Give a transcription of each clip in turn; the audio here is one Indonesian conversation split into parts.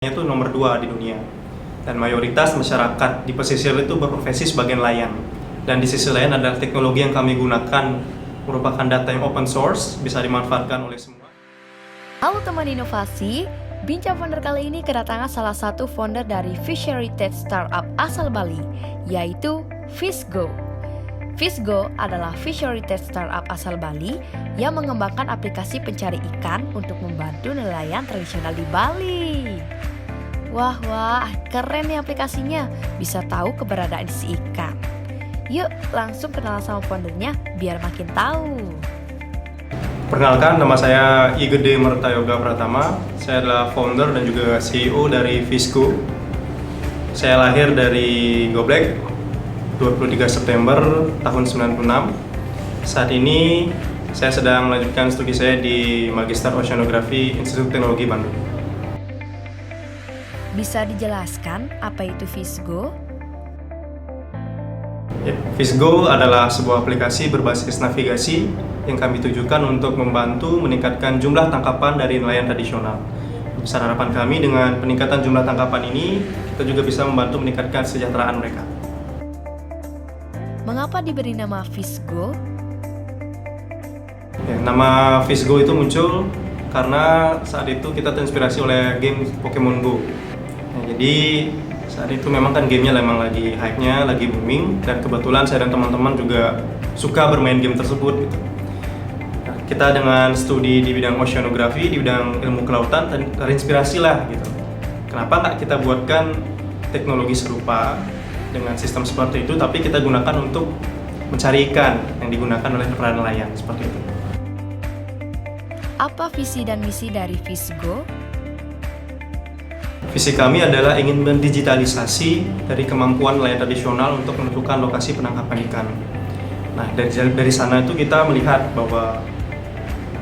itu nomor 2 di dunia, dan mayoritas masyarakat di pesisir itu berprofesi sebagai nelayan. Dan di sisi lain adalah teknologi yang kami gunakan merupakan data yang open source, bisa dimanfaatkan oleh semua. Halo teman inovasi, Bincang Founder kali ini kedatangan salah satu founder dari Fishery Tech Startup asal Bali, yaitu Fishgo. Fishgo adalah Fishery Tech Startup asal Bali yang mengembangkan aplikasi pencari ikan untuk membantu nelayan tradisional di Bali. Wah, keren nih aplikasinya, bisa tahu keberadaan si ikan. Yuk, langsung kenalan sama foundernya biar makin tahu. Perkenalkan, nama saya Igede Mertayoga Pratama. Saya adalah founder dan juga CEO dari Fishgo. Saya lahir dari Goblek 23 September tahun 96. Saat ini saya sedang melanjutkan studi saya di Magister Oceanografi Institut Teknologi Bandung. Bisa dijelaskan apa itu Fishgo? Ya, Fishgo adalah sebuah aplikasi berbasis navigasi yang kami tujukan untuk membantu meningkatkan jumlah tangkapan dari nelayan tradisional. Besar harapan kami dengan peningkatan jumlah tangkapan ini, kita juga bisa membantu meningkatkan kesejahteraan mereka. Mengapa diberi nama Fishgo? Ya, nama Fishgo itu muncul karena saat itu kita terinspirasi oleh game Pokemon Go. Nah, jadi saat itu memang kan gamenya memang lagi hype-nya, lagi booming, dan kebetulan saya dan teman-teman juga suka bermain game tersebut. Gitu. Nah, kita dengan studi di bidang oceanografi, di bidang ilmu kelautan, terinspirasi lah gitu. Kenapa nggak kita buatkan teknologi serupa dengan sistem seperti itu, tapi kita gunakan untuk mencari ikan yang digunakan oleh para nelayan seperti itu. Apa visi dan misi dari Fishgo? Visi kami adalah ingin mendigitalisasi dari kemampuan nelayan tradisional untuk menentukan lokasi penangkapan ikan. Nah, dari sana itu kita melihat bahwa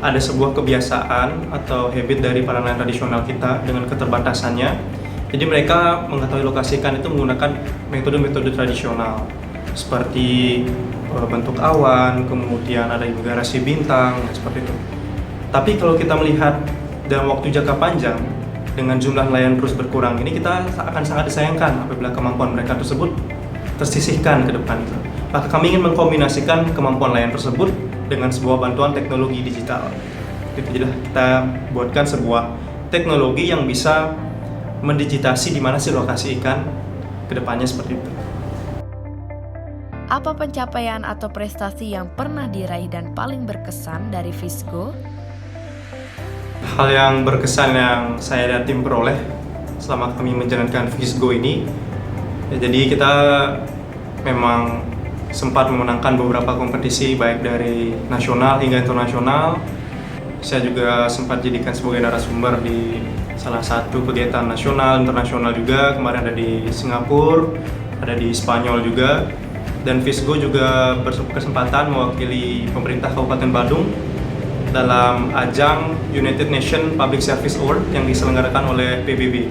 ada sebuah kebiasaan atau habit dari para nelayan tradisional kita dengan keterbatasannya. Jadi mereka mengetahui lokasi ikan itu menggunakan metode-metode tradisional seperti bentuk awan, kemudian ada juga rasi bintang, seperti itu. Tapi kalau kita melihat dalam waktu jangka panjang, dengan jumlah nelayan terus berkurang ini, kita akan sangat disayangkan apabila kemampuan mereka tersebut tersisihkan ke depan. Maka kami ingin mengkombinasikan kemampuan nelayan tersebut dengan sebuah bantuan teknologi digital. Jadi kita buatkan sebuah teknologi yang bisa mendigitasi di mana sih lokasi ikan ke depannya seperti itu. Apa pencapaian atau prestasi yang pernah diraih dan paling berkesan dari Fishgo? Hal yang berkesan yang saya dan tim peroleh selama kami menjalankan Fishgo ini, ya, jadi kita memang sempat memenangkan beberapa kompetisi baik dari nasional hingga internasional. Saya juga sempat jadikan sebagai narasumber di salah satu kegiatan nasional, internasional juga. Kemarin ada di Singapura, ada di Spanyol juga. Dan Fishgo juga berkesempatan mewakili pemerintah Kabupaten Badung dalam ajang United Nations Public Service Award yang diselenggarakan oleh PBB.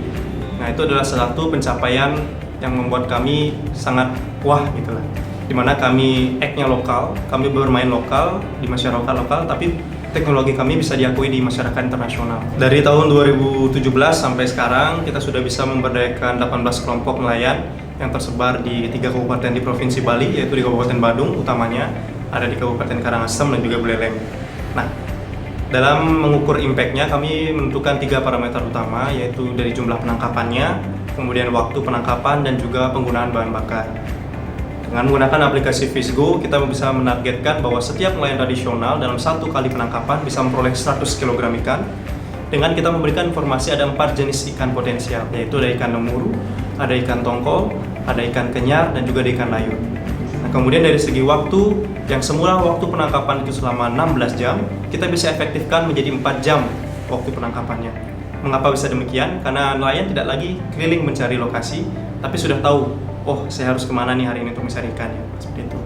Nah, itu adalah salah satu pencapaian yang membuat kami sangat wah gitu lah. Dimana kami act-nya lokal, kami bermain lokal di masyarakat lokal, tapi teknologi kami bisa diakui di masyarakat internasional. Dari tahun 2017 sampai sekarang, kita sudah bisa memberdayakan 18 kelompok nelayan yang tersebar di 3 kabupaten di Provinsi Bali, yaitu di Kabupaten Badung utamanya, ada di Kabupaten Karangasem dan juga Buleleng. Nah, dalam mengukur impact-nya, kami menentukan 3 parameter utama, yaitu dari jumlah penangkapannya, kemudian waktu penangkapan, dan juga penggunaan bahan bakar. Dengan menggunakan aplikasi Fishgo, kita bisa menargetkan bahwa setiap nelayan tradisional dalam 1 kali penangkapan bisa memperoleh 100 kg ikan, dengan kita memberikan informasi ada 4 jenis ikan potensial, yaitu ada ikan lemuru, ada ikan tongkol, ada ikan kenyar, dan juga ada ikan layur. Nah, kemudian dari segi waktu, yang semula waktu penangkapan itu selama 16 jam, kita bisa efektifkan menjadi 4 jam waktu penangkapannya. Mengapa bisa demikian? Karena nelayan tidak lagi keliling mencari lokasi, tapi sudah tahu, oh saya harus kemana nih hari ini untuk mencari ikannya, seperti itu.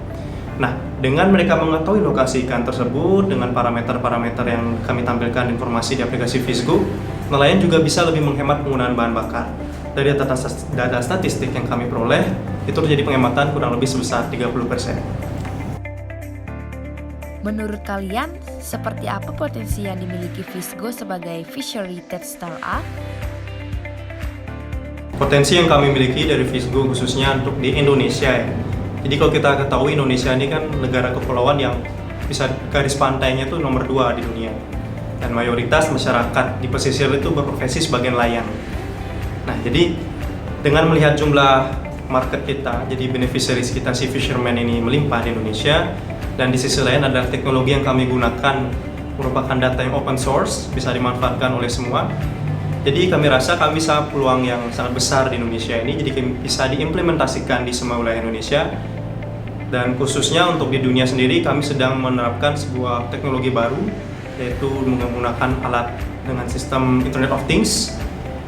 Nah, dengan mereka mengetahui lokasi ikan tersebut, dengan parameter-parameter yang kami tampilkan informasi di aplikasi Fishgo, nelayan juga bisa lebih menghemat penggunaan bahan bakar. Dari data statistik yang kami peroleh, itu terjadi penghematan kurang lebih sebesar 30%. Menurut kalian, seperti apa potensi yang dimiliki Fishgo sebagai Fishery Tech Startup? potensi yang kami miliki dari Fisgo khususnya untuk di Indonesia ya. Jadi kalau kita ketahui Indonesia ini kan negara kepulauan yang bisa garis pantainya itu nomor 2 di dunia. Dan mayoritas masyarakat di pesisir itu berprofesi sebagai nelayan. Nah, jadi dengan melihat jumlah market kita, jadi beneficiaries kita si fisherman ini melimpah di Indonesia, dan di sisi lain adalah teknologi yang kami gunakan merupakan data yang open source, bisa dimanfaatkan oleh semua. Jadi kami rasa kami bisa peluang yang sangat besar di Indonesia ini, jadi bisa diimplementasikan di semua wilayah Indonesia. Dan khususnya untuk di dunia sendiri, kami sedang menerapkan sebuah teknologi baru, yaitu menggunakan alat dengan sistem Internet of Things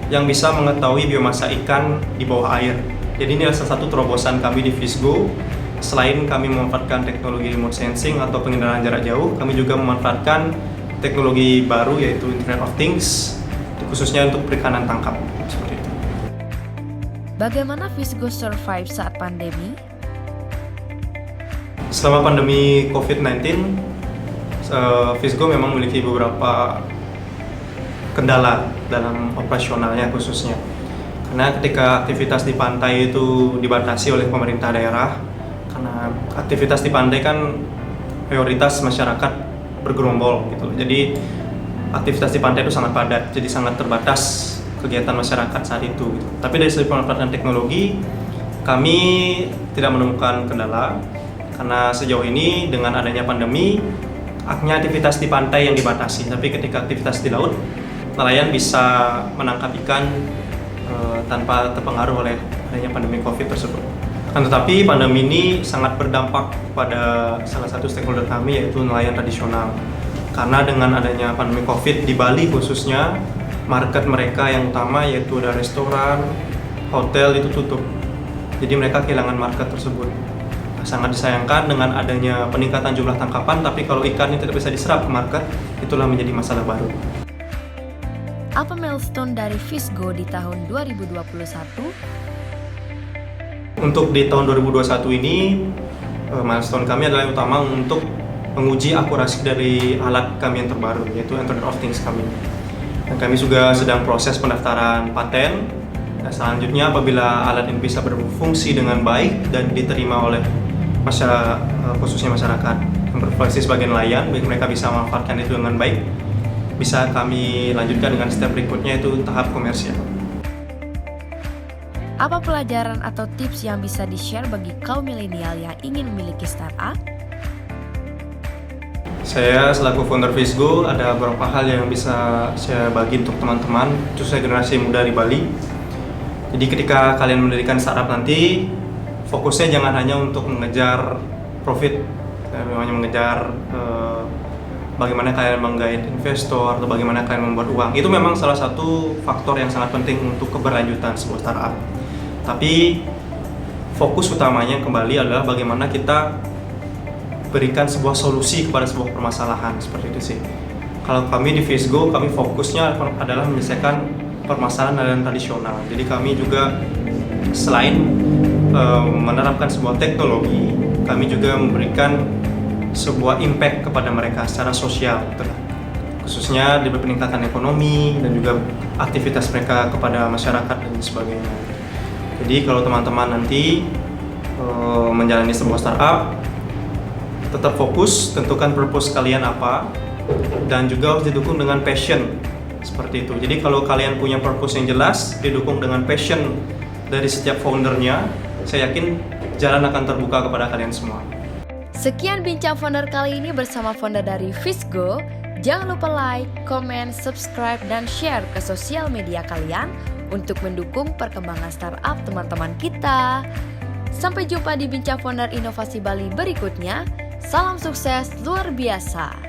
yang bisa mengetahui biomasa ikan di bawah air. Jadi ini adalah salah satu terobosan kami di Fisgo. Selain kami memanfaatkan teknologi remote sensing atau pengendaraan jarak jauh, kami juga memanfaatkan teknologi baru yaitu Internet of Things, khususnya untuk perikanan tangkap seperti itu. Bagaimana Fisgo survive saat pandemi? Selama pandemi COVID-19, Fisgo memang memiliki beberapa kendala dalam operasionalnya khususnya. Karena ketika aktivitas di pantai itu dibatasi oleh pemerintah daerah, karena aktivitas di pantai kan mayoritas masyarakat bergerombol gitu loh. Jadi aktivitas di pantai itu sangat padat, jadi sangat terbatas kegiatan masyarakat saat itu gitu. Tapi dari segi pemanfaatan teknologi, kami tidak menemukan kendala karena sejauh ini dengan adanya pandemi, hanya aktivitas di pantai yang dibatasi. Tapi ketika aktivitas di laut, nelayan bisa menangkap ikan tanpa terpengaruh oleh adanya pandemi COVID tersebut. Tetapi pandemi ini sangat berdampak pada salah satu stakeholder kami, yaitu nelayan tradisional. Karena dengan adanya pandemi COVID di Bali khususnya, market mereka yang utama yaitu ada restoran, hotel itu tutup. Jadi mereka kehilangan market tersebut. Sangat disayangkan dengan adanya peningkatan jumlah tangkapan, tapi kalau ikan ini tidak bisa diserap ke market, itulah menjadi masalah baru. Apa milestone dari Fisgo di tahun 2021? Untuk di tahun 2021 ini, milestone kami adalah yang utama untuk menguji akurasi dari alat kami yang terbaru, yaitu Internet of Things kami. Dan kami juga sedang proses pendaftaran paten. Dan selanjutnya apabila alat ini bisa berfungsi dengan baik dan diterima oleh masyarakat, khususnya masyarakat yang berprofesi sebagai nelayan, mereka bisa memanfaatkan itu dengan baik, bisa kami lanjutkan dengan step berikutnya, yaitu tahap komersial. Apa pelajaran atau tips yang bisa di-share bagi kaum milenial yang ingin memiliki startup? Saya selaku founder Fisgo ada beberapa hal yang bisa saya bagi untuk teman-teman, khususnya generasi muda di Bali. Jadi ketika kalian mendirikan startup nanti, fokusnya jangan hanya untuk mengejar profit, hanya mengejar bagaimana kalian menggait investor atau bagaimana kalian membuat uang. Itu memang salah satu faktor yang sangat penting untuk keberlanjutan sebuah startup. Tapi fokus utamanya kembali adalah bagaimana kita berikan sebuah solusi kepada sebuah permasalahan, seperti itu sih. Kalau kami di Fisgo, kami fokusnya adalah menyelesaikan permasalahan tradisional. Jadi kami juga selain menerapkan sebuah teknologi, kami juga memberikan sebuah impact kepada mereka secara sosial, khususnya di peningkatan ekonomi dan juga aktivitas mereka kepada masyarakat dan sebagainya. Jadi kalau teman-teman nanti menjalani sebuah startup, tetap fokus, tentukan purpose kalian apa, dan juga harus didukung dengan passion, seperti itu. Jadi kalau kalian punya purpose yang jelas, didukung dengan passion dari setiap foundernya, saya yakin jalan akan terbuka kepada kalian semua. Sekian bincang founder kali ini bersama founder dari Fisgo. Jangan lupa like, comment, subscribe, dan share ke sosial media kalian untuk mendukung perkembangan startup teman-teman kita. Sampai jumpa di bincang founder inovasi Bali berikutnya. Salam sukses luar biasa.